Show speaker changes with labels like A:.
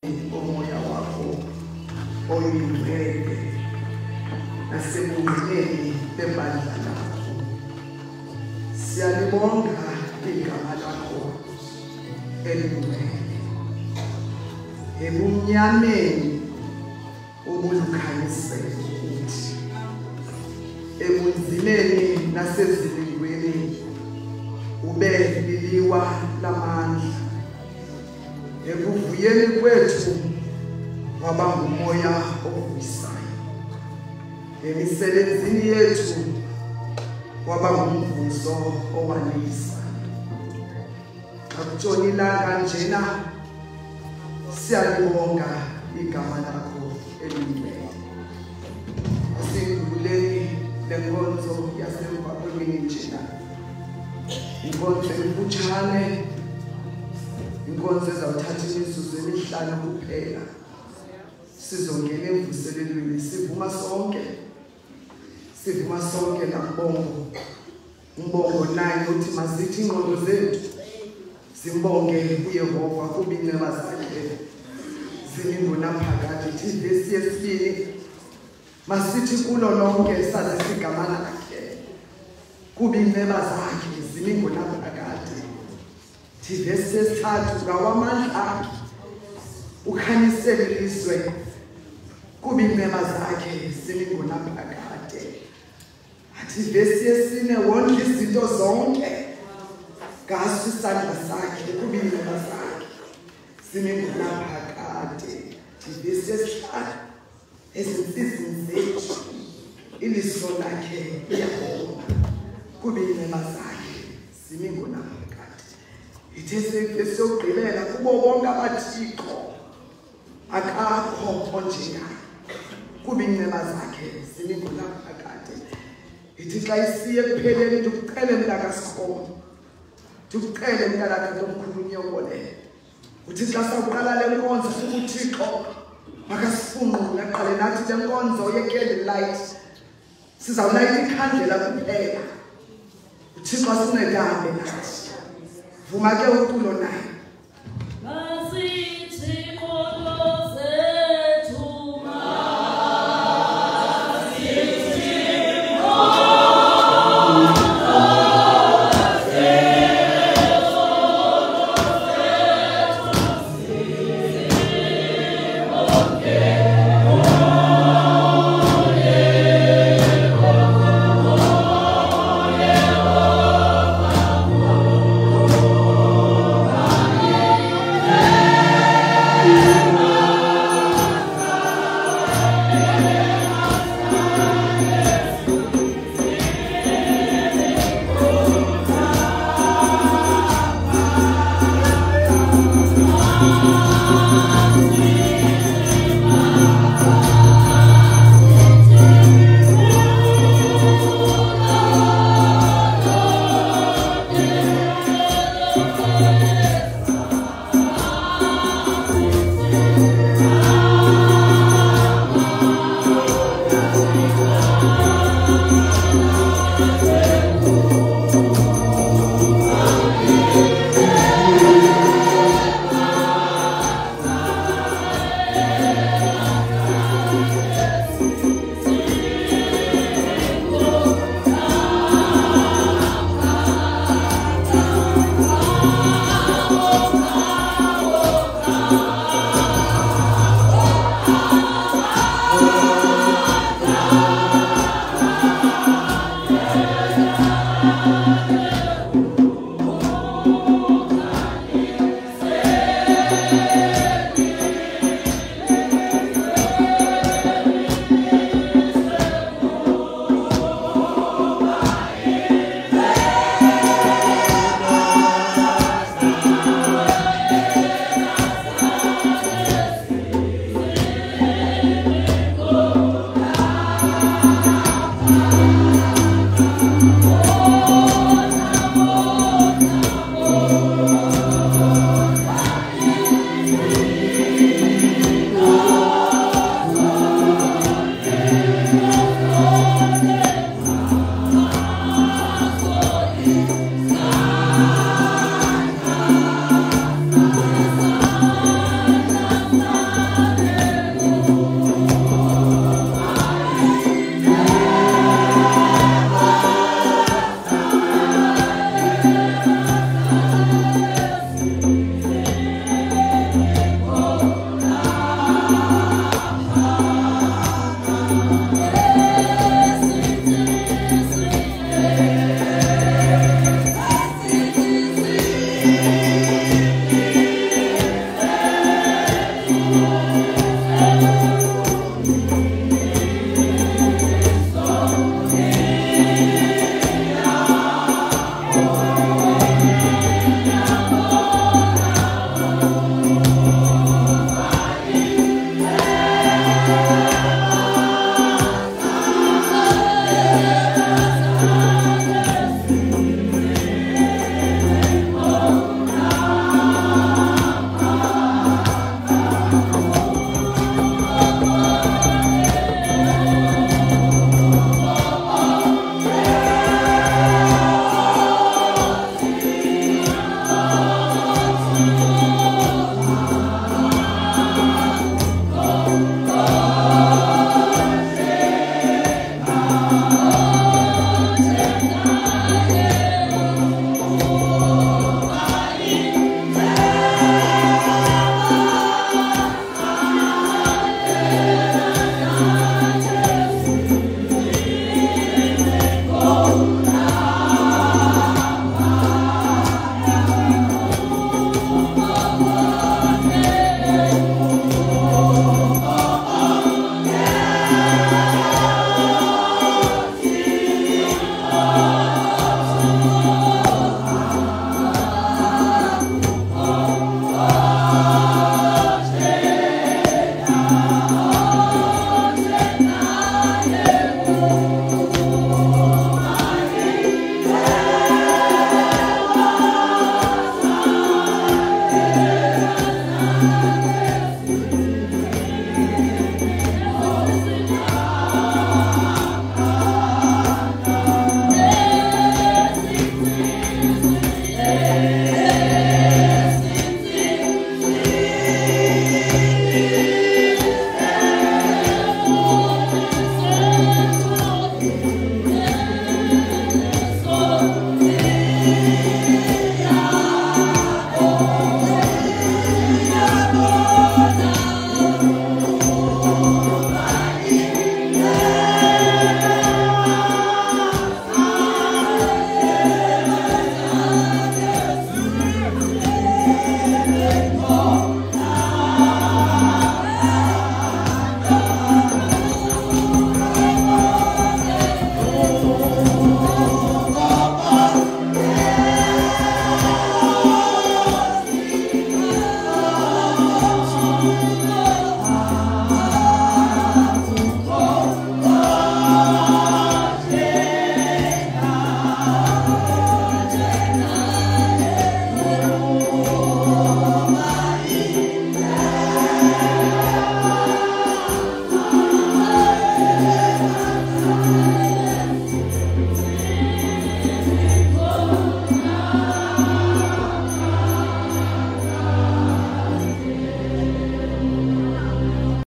A: umoya wakho oyingcwele naselungeni lebandla lakho. Siyalibonga igama lakho elingcwele. Ebumnyameni ubulukhanyisele uthi, ebunzimeni nasezilingweni ube liliwa lamandla. Ekuvuyeni kwethu waba ngumoya ovuyisayo, emisebenzini yethu waba ngumvuzo owanisayo. Akutshoni ilanga njena, siyalibonga igama lakho elingcwele. Asindululeni lenkonzo yasemva kwemini njena, inkonzo emfutshane, inkonzo ezawuthatha imizuzu emihlanu kuphela. Sizongena emvuselelweni, sivuma sonke lambongo. Umbongo naye uthi masithi ingqondo zethu simbonge uYehova kuba ineba zakhe ziningunaphakade. Ithi ivesi yesibili, masithi kulo lonke sazise igama lakhe kuba ineba zakhe ziningunaphakade. Ithi ivesi yesithathu, ngawamandla akhe ukhanyisele ilizwe kuba ineba zakhe ziningunaphakade. Athi ivesi yesine, wondla izinto zonke ngaso isandla sakhe kuba ineba zakhe ziningunaphakade. Ivesi yesihlanu, ezinsizini zethu iliso lakhe liyabona kuba ineba zakhe ziningunaphakade. Ithe sevesi yokugqibela, kubo bonke abathixo akakho onjengaye kuba ineba zakhe ziningunaphakade. Ithi xa isiye ekupheleni, ndikucele mntakaSikhomo, ndikucele mntakakhe omkhulu uNyongolele, uthi xa sawuqala le nkonzo uThixo makasifunqule aqale nathi le nkonzo ye-candlelight. Sizawulayita ikhandlela kuphela, uThixo asincedane nathi. Vuma ke uculo naye.